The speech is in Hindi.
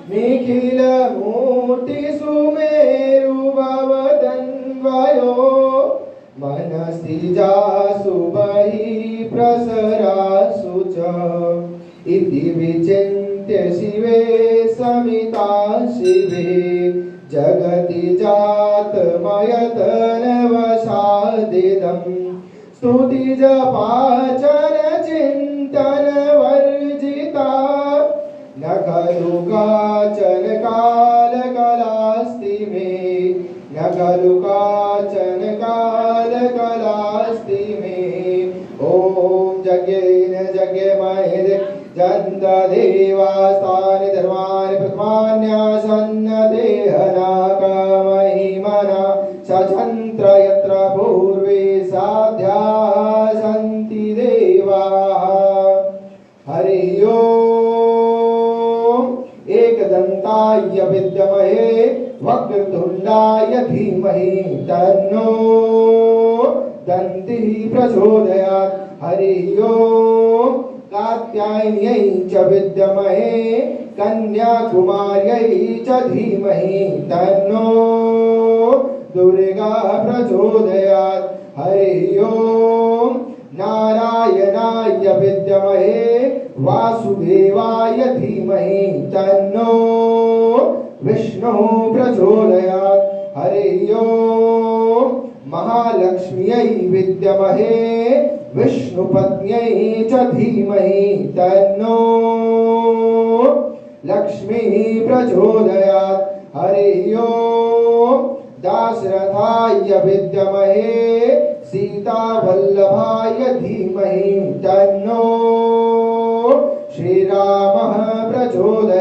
निखिल मूर्ति सुमेरु भवदन्वयो मनसि जासु बहि प्रसरासु च इति विचिन्त्य शिवे समिता शिवे जगति जातमयतनवशादिदम् स्तुति जपाचर चिंतन वर्जिता न खलु काचन काल कलास्ति मे न खलु काचन काल कलास्ति मे ओम यज्ञेन यज्ञमय जन्त देवास्तानि धर्माणि प्रथमान्यासन्न देहनाकमहिमना सचन्त्र यत्र पूर्वे साध्या सन्ति देवाः हरि ओम एकदन्ताय विद्महे वक्रतुण्डाय धीमहि तन्नो दन्तिः प्रचोदयात् हरि ओम कात्यायन्यै च विद्महे कन्याकुमार्यै च धीमहि तन्नो दुर्गा प्रचोदयात् हरि ओम नारायणाय विद्महे वासुदेवाय धीमहि तन्नो विष्णुः प्रचोदयात् हरि ओम महालक्ष्म्यै विद्महे विष्णुपत्न्यै च धीमहि तन्नो लक्ष्मीः प्रचोदयात् हरि ओम दाशरथाय विद्महे सीतावल्लभाय धीमहि तन्नो श्रीरामः प्रचोदयात्।